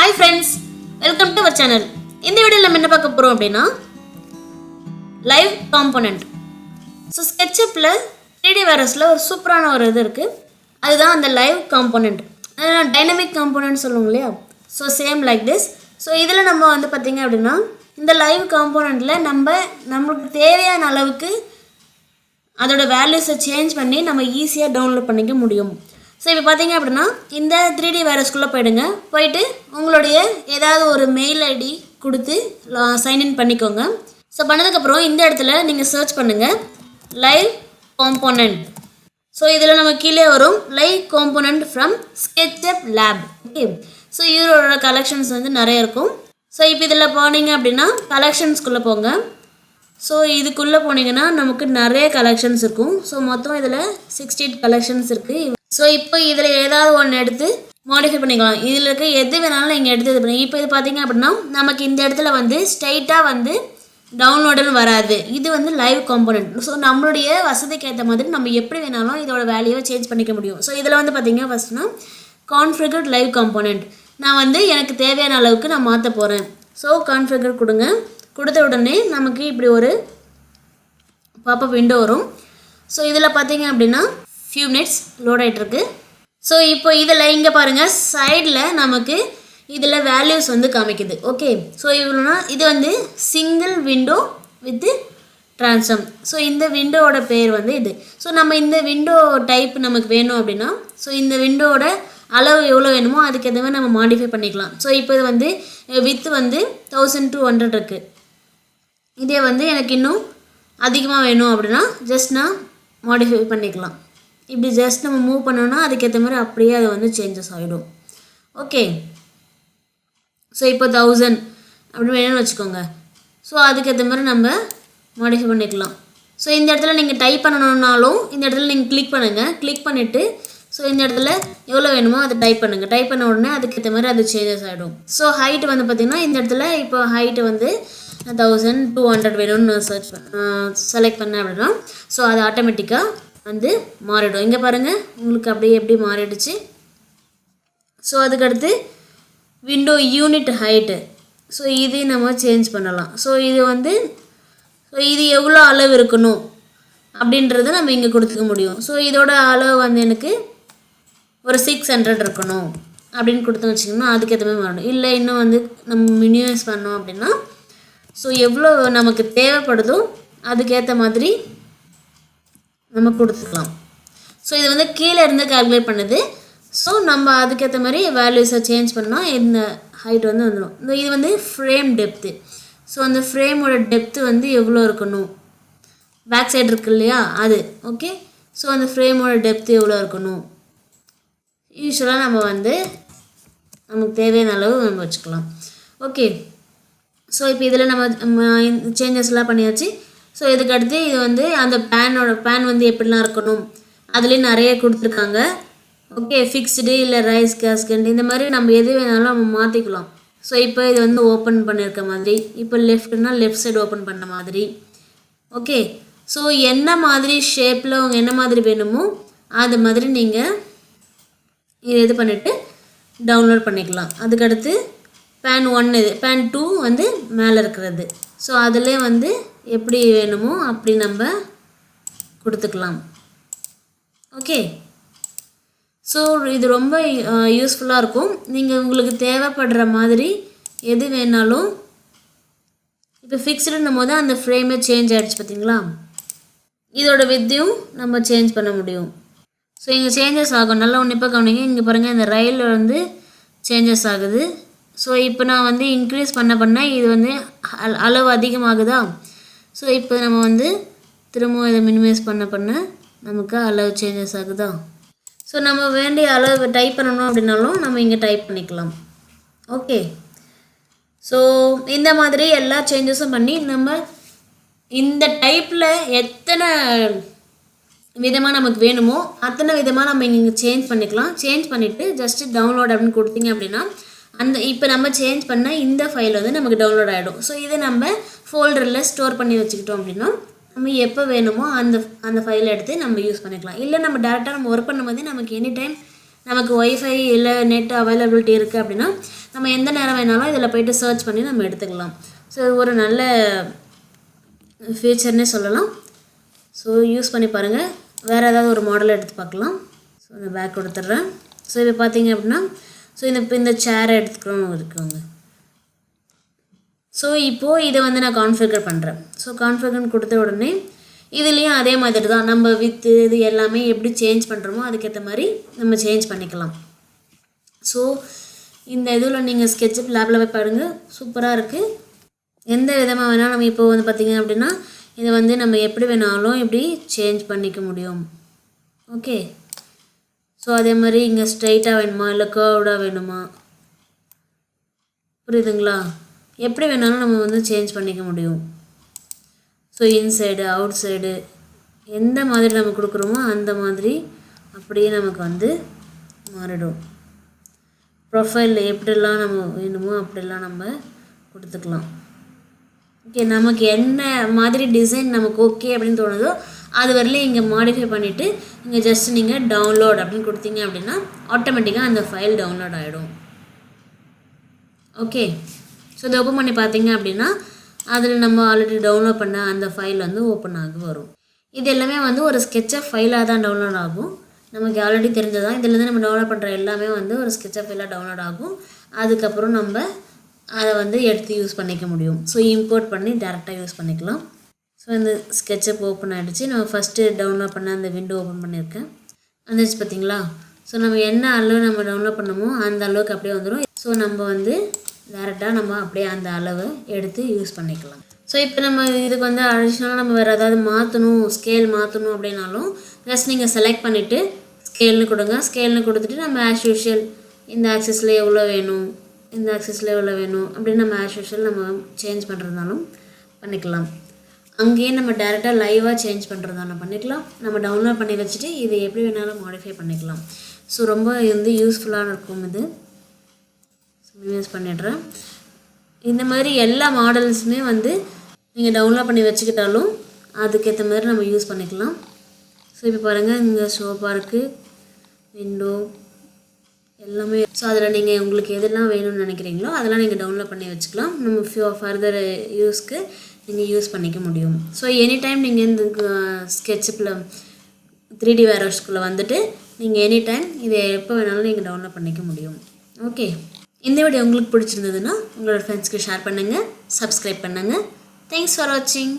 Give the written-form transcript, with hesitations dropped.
Hi friends, welcome to our channel. இந்த வீடியோல நம்ம என்ன பார்க்க போறோம் அப்படினா live component. So Sketchupல 3D virusல ஒரு சூப்பரான ஒரு இது இருக்கு. அதுதான் அந்த live component. Dynamic component சொல்லுவாங்க இல்லையா? So same like this. So இதுல நம்ம வந்து பாத்தீங்க அப்படினா இந்த live componentல நமக்கு தேவையான அளவுக்கு அதோட வேல்யூஸை சேஞ்ச் பண்ணி நம்ம ஈஸியாக டவுன்லோட் பண்ணிக்க முடியும். ஸோ இப்போ பார்த்தீங்க அப்படின்னா இந்த 3D வைரஸ்குள்ளே போயிட்டு உங்களுடைய ஏதாவது ஒரு மெயில் ஐடி கொடுத்து சைன்இன் பண்ணிக்கோங்க. ஸோ பண்ணதுக்கப்புறம் இந்த இடத்துல நீங்கள் சர்ச் பண்ணுங்கள் லைவ் காம்போனன்ட். ஸோ இதில் நம்ம கீழே வரும் live component from SketchUp lab. Okay, so இவரோட கலெக்ஷன்ஸ் வந்து நிறைய இருக்கும். ஸோ இப்போ இதில் போனீங்க அப்படின்னா கலெக்ஷன்ஸ்குள்ளே போங்க. ஸோ இதுக்குள்ளே போனீங்கன்னா நமக்கு நிறைய கலெக்ஷன்ஸ் இருக்கும். ஸோ மொத்தம் இதில் 68 கலெக்ஷன்ஸ் இருக்குது. ஸோ இப்போ இதில் ஏதாவது ஒன்று எடுத்து மாடிஃபை பண்ணிக்கலாம். இதில் இருக்க எது வேணாலும் நீங்கள் எடுத்து இது பண்ணி. இப்போ இது பார்த்தீங்க அப்படின்னா நமக்கு இந்த இடத்துல வந்து ஸ்ட்ரைட்டாக வந்து டவுன்லோடுன்னு வராது. இது வந்து லைவ் காம்போனன்ட். ஸோ நம்மளுடைய வசதிக்கு ஏற்ற மாதிரி நம்ம எப்படி வேணாலும் இதோட வேல்யூவை சேஞ்ச் பண்ணிக்க முடியும். ஸோ இதில் வந்து பார்த்தீங்கன்னா ஃபஸ்ட்னா கான்ஃபிகர்ட் லைவ் காம்போனன்ட். நான் வந்து எனக்கு தேவையான அளவுக்கு நான் மாற்ற போகிறேன். ஸோ கான்ஃபிகர் கொடுங்க. கொடுத்த உடனே நமக்கு இப்படி ஒரு பாப்பப் விண்டோ வரும். ஸோ இதில் பார்த்தீங்க அப்படின்னா ஃபியூ மினிட்ஸ் லோட் ஆகிட்டுருக்கு. ஸோ இப்போ இதில் இங்கே பாருங்கள் சைடில் நமக்கு இதில் வேல்யூஸ் வந்து காமிக்குது. ஓகே, ஸோ இவ்வளோனா இது வந்து single window with transform. So இந்த விண்டோவோட பேர் வந்து இது. ஸோ நம்ம இந்த விண்டோ டைப் நமக்கு வேணும் அப்படின்னா ஸோ இந்த விண்டோவோட அளவு எவ்வளோ வேணுமோ அதுக்கு எதுவுமே நம்ம மாடிஃபை பண்ணிக்கலாம். ஸோ இப்போ இது வந்து வித் வந்து 1200 இருக்குது. இதே வந்து எனக்கு இன்னும் அதிகமாக வேணும் அப்படின்னா ஜஸ்ட் நான் மாடிஃபை பண்ணிக்கலாம். இப்படி ஜஸ்ட் நம்ம மூவ் பண்ணோன்னா அதுக்கேற்ற மாதிரி அப்படியே அது வந்து சேஞ்சஸ் ஆகிடும். ஓகே, ஸோ இப்போ 1000 அப்படின்னு வேணும்னு வச்சுக்கோங்க. ஸோ அதுக்கேற்ற மாதிரி நம்ம மாடிஃபை பண்ணிக்கலாம். ஸோ இந்த இடத்துல நீங்கள் டைப் பண்ணணுன்னாலும் இந்த இடத்துல நீங்கள் கிளிக் பண்ணுங்கள். கிளிக் பண்ணிவிட்டு ஸோ இந்த இடத்துல எவ்வளோ வேணுமோ அதை டைப் பண்ணுங்கள். டைப் பண்ண உடனே அதுக்கேற்ற மாதிரி அது சேஞ்சஸ் ஆகிடும். ஸோ ஹைட் வந்து பார்த்திங்கன்னா இந்த இடத்துல இப்போ ஹைட்டு வந்து 1200 வேணும்னு செலக்ட் பண்ணேன் அப்படின்னா ஸோ அது ஆட்டோமேட்டிக்காக வந்து மாறிடும். இங்கே பாருங்கள் உங்களுக்கு அப்படியே எப்படி மாறிடுச்சு. ஸோ அதுக்கடுத்து விண்டோ யூனிட் ஹைட்டு. ஸோ இதையும் நம்ம சேஞ்ச் பண்ணலாம். ஸோ இது வந்து இது எவ்வளோ அளவு இருக்கணும் அப்படின்றத நம்ம இங்கே கொடுத்துக்க முடியும். ஸோ இதோட அளவு வந்து எனக்கு ஒரு 600 இருக்கணும் அப்படின்னு கொடுத்து வச்சிங்கன்னா அதுக்கேற்ற மாதிரி மாறணும். இல்லை இன்னும் வந்து நம்ம மினிமைஸ் பண்ணோம் அப்படின்னா ஸோ எவ்வளோ நமக்கு தேவைப்படுதோ அதுக்கேற்ற மாதிரி நம்ம கொடுத்துக்கலாம். ஸோ இது வந்து கீழே இருந்து கால்குலேட் பண்ணுது. ஸோ நம்ம அதுக்கேற்ற மாதிரி வேல்யூஸை சேஞ்ச் பண்ணால் இந்த ஹைட் வந்து வந்துடும். இது வந்து ஃப்ரேம் டெப்த்து. ஸோ அந்த ஃப்ரேமோட டெப்த்து வந்து எவ்வளோ இருக்கணும், பேக் சைடு இருக்கு இல்லையா அது. ஓகே, ஸோ அந்த ஃப்ரேமோட டெப்த்து எவ்வளோ இருக்கணும் யூஸ்வலாக நம்ம வந்து நமக்கு தேவையான அளவு நம்ம வச்சுக்கலாம். ஓகே, ஸோ இப்போ இதில் நம்ம சேஞ்சஸ்லாம் பண்ணியாச்சு. ஸோ இதுக்கு அடுத்து இது வந்து அந்த பேன் வந்து எப்படிலாம் இருக்கணும் அதுலேயும் நிறைய கொடுத்துருக்காங்க. ஓகே, ஃபிக்ஸ்டு இல்லை ரைஸ் கேஸ்கண்ட் இந்த மாதிரி நம்ம எது வேணாலும் நம்ம மாற்றிக்கலாம். ஸோ இப்போ இது வந்து ஓப்பன் பண்ணியிருக்க மாதிரி, இப்போ லெஃப்ட்னா லெஃப்ட் சைடு ஓப்பன் பண்ண மாதிரி. ஓகே, ஸோ என்ன மாதிரி ஷேப்பில் அவங்க என்ன மாதிரி வேணுமோ அது மாதிரி நீங்கள் இது பண்ணிவிட்டு டவுன்லோட் பண்ணிக்கலாம். அதுக்கடுத்து பேன் 1 இது, பேன் 2 வந்து மேலே இருக்கிறது. ஸோ அதிலே வந்து எப்படி வேணுமோ அப்படி நம்ம கொடுத்துக்கலாம். ஓகே, ஸோ இது ரொம்ப யூஸ்ஃபுல்லாக இருக்கும். நீங்கள் உங்களுக்கு தேவைப்படுற மாதிரி எது வேணாலும் இப்போ ஃபிக்ஸ்டுன்னும் போது அந்த ஃப்ரேமே சேஞ்ச் ஆகிடுச்சு பார்த்தீங்களா. இதோட வித்தையும் நம்ம சேஞ்ச் பண்ண முடியும். ஸோ இங்கே சேஞ்சஸ் ஆகும். நல்லா உன்னிப்பாக கவனிங்க. இங்கே பாருங்கள் இந்த ரயில் வந்து சேஞ்சஸ் ஆகுது. ஸோ இப்போ நான் வந்து இன்க்ரீஸ் பண்ண இது வந்து அளவு அதிகமாகுதா. ஸோ இப்போ நம்ம வந்து திரும்பவும் இதை மினிமைஸ் பண்ண நமக்கு அளவு சேஞ்சஸ் ஆகுதா. ஸோ நம்ம வேண்டிய அளவு டைப் பண்ணணும் அப்படின்னாலும் நம்ம இங்கே டைப் பண்ணிக்கலாம். ஓகே, ஸோ இந்த மாதிரி எல்லா சேஞ்சஸும் பண்ணி நம்ம இந்த டைப்பில் எத்தனை விதமாக நமக்கு வேணுமோ அத்தனை விதமாக நம்ம இங்கே சேஞ்ச் பண்ணிக்கலாம். சேஞ்ச் பண்ணிவிட்டு ஜஸ்ட்டு டவுன்லோட் அப்படின்னு கொடுத்தீங்க அப்படின்னா அந்த இப்போ நம்ம சேஞ்ச் பண்ண இந்த ஃபைல் வந்து நமக்கு டவுன்லோட் ஆகிடும். ஸோ இதை நம்ம ஃபோல்டரில் ஸ்டோர் பண்ணி வச்சுக்கிட்டோம் அப்படின்னா நம்ம எப்போ வேணுமோ அந்த ஃபைலை எடுத்து நம்ம யூஸ் பண்ணிக்கலாம். இல்லை நம்ம டேரெக்டாக நம்ம ஒர்க் பண்ணும்போது நமக்கு எனி டைம் நமக்கு ஒய்ஃபை இல்லை நெட் அவைலபிலிட்டி இருக்குது அப்படின்னா நம்ம எந்த நேரம் வேணாலும் இதில் போய்ட்டு சர்ச் பண்ணி நம்ம எடுத்துக்கலாம். ஸோ ஒரு நல்ல ஃபீச்சர்னே சொல்லலாம். ஸோ யூஸ் பண்ணி பாருங்கள். வேறு ஏதாவது ஒரு மாடல் எடுத்து பார்க்கலாம். ஸோ இந்த பேக் கொடுத்துட்றேன். ஸோ இப்போ பார்த்தீங்க அப்படின்னா ஸோ இந்த சேரை எடுத்துக்கிறோம் இருக்குங்க. ஸோ இப்போது இதை வந்து நான் கான்ஃபிகர் பண்ணுறேன். ஸோ கான்ஃபிகர்னு கொடுத்த உடனே இதுலேயும் அதே மாதிரி தான் நம்ம வித்து இது எல்லாமே எப்படி சேஞ்ச் பண்ணுறோமோ அதுக்கேற்ற மாதிரி நம்ம சேஞ்ச் பண்ணிக்கலாம். ஸோ இந்த இதில் நீங்கள் ஸ்கெட்சப் லேபில் போய் பாருங்கள், சூப்பராக இருக்குது. எந்த விதமாக வேணால் நம்ம இப்போ வந்து பார்த்திங்க அப்படின்னா இதை வந்து நம்ம எப்படி வேணாலும் இப்படி சேஞ்ச் பண்ணிக்க முடியும். ஓகே. ஸோ அதே மாதிரி இங்கே ஸ்ட்ரைட்டாக வேணுமா இல்லை கர்வ்டாக வேணுமா, புரியுதுங்களா? எப்படி வேணாலும் நம்ம வந்து சேஞ்ச் பண்ணிக்க முடியும். ஸோ இன்சைடு அவுட் சைடு எந்த மாதிரி நம்ம கொடுக்குறோமோ அந்த மாதிரி அப்படியே நமக்கு வந்து மாறிடும். ப்ரொஃபைலில் எப்படிலாம் நம்ம வேணுமோ அப்படிலாம் நம்ம கொடுத்துக்கலாம். ஓகே. நமக்கு என்ன மாதிரி டிசைன் நமக்கு ஓகே அப்படின்னு தோணுதோ அது வரலையும் இங்கே மாடிஃபை பண்ணிவிட்டு இங்கே ஜஸ்ட் நீங்கள் டவுன்லோட் அப்படின்னு கொடுத்தீங்க அப்படின்னா ஆட்டோமேட்டிக்காக அந்த ஃபைல் டவுன்லோட் ஆகிடும். ஓகே. ஸோ இதை ஓப்பன் பண்ணி பார்த்தீங்க அப்படின்னா அதில் நம்ம ஆல்ரெடி டவுன்லோட் பண்ண அந்த ஃபைல் வந்து ஓப்பன் ஆகி வரும். இது எல்லாமே வந்து ஒரு ஸ்கெட்சப் ஃபைலாக தான் டவுன்லோட் ஆகும். நமக்கு ஆல்ரெடி தெரிஞ்சதான். இதுலேருந்து நம்ம டவுன்லோட் பண்ணுற எல்லாமே வந்து ஒரு ஸ்கெட்சப் ஃபைலாக டவுன்லோட் ஆகும். அதுக்கப்புறம் நம்ம அதை வந்து எடுத்து யூஸ் பண்ணிக்க முடியும். ஸோ இம்போர்ட் பண்ணி டேரெக்டாக யூஸ் பண்ணிக்கலாம். ஸோ இந்த ஸ்கெட்சப் ஓப்பன் ஆகிடுச்சு. நம்ம ஃபஸ்ட்டு டவுன்லோட் பண்ண அந்த விண்டோ ஓப்பன் பண்ணியிருக்கேன். வந்துடுச்சு பார்த்தீங்களா? ஸோ நம்ம என்ன அளவு நம்ம டவுன்லோட் பண்ணமோ அந்த அளவுக்கு அப்படியே வந்துடும். ஸோ நம்ம வந்து டேரெக்டாக நம்ம அப்படியே அந்த அளவை எடுத்து யூஸ் பண்ணிக்கலாம். ஸோ இப்போ நம்ம இதுக்கு வந்து அடிஷ்னலாக நம்ம வேறு ஏதாவது மாற்றணும், ஸ்கேல் மாற்றணும் அப்படின்னாலும் ஜஸ்ட் நீங்கள் செலக்ட் பண்ணிவிட்டு ஸ்கேல்னு கொடுங்க. ஸ்கேல்னு கொடுத்துட்டு நம்ம ஆஸ் யூஷுவல் இந்த ஆக்சஸில் எவ்வளோ வேணும், இந்த ஆக்சஸில் எவ்வளோ வேணும் அப்படின்னு நம்ம ஆஸ் யூஷுவல் நம்ம சேஞ்ச் பண்ணுறதுனாலும் பண்ணிக்கலாம். அங்கேயே நம்ம டேரெக்டாக லைவாக சேஞ்ச் பண்ணுறதாலும் பண்ணிக்கலாம். நம்ம டவுன்லோட் பண்ணி வச்சுட்டு இதை எப்படி வேணாலும் மாடிஃபை பண்ணிக்கலாம். ஸோ ரொம்ப வந்து யூஸ்ஃபுல்லாக இருக்கும் இது. யூஸ் பண்ணிடுறேன். இந்த மாதிரி எல்லா மாடல்ஸுமே வந்து நீங்கள் டவுன்லோட் பண்ணி வச்சுக்கிட்டாலும் அதுக்கேற்ற மாதிரி நம்ம யூஸ் பண்ணிக்கலாம். ஸோ இப்போ பாருங்கள் இங்கே சோஃபா இருக்குது, விண்டோ எல்லாமே. ஸோ அதில் நீங்கள் உங்களுக்கு எதெல்லாம் வேணும்னு நினைக்கிறீங்களோ அதெல்லாம் நீங்கள் டவுன்லோட் பண்ணி வச்சுக்கலாம். நம்ம ஃபர்தர் யூஸ்க்கு நீங்கள் யூஸ் பண்ணிக்க முடியும். ஸோ எனி டைம் நீங்கள் இந்த ஸ்கெட்சப்பில் 3D வேர்ஹவுஸ்க்குள்ளே வந்துட்டு நீங்கள் எனி டைம் இதை எப்போ வேணாலும் நீங்கள் டவுன்லோட் பண்ணிக்க முடியும். ஓகே. இந்த வீடியோ உங்களுக்கு பிடிச்சிருந்ததுன்னா உங்களோட ஃப்ரெண்ட்ஸ்க்கு ஷேர் பண்ணுங்கள், சப்ஸ்கிரைப் பண்ணுங்கள். தேங்க்ஸ் ஃபார் வாட்சிங்.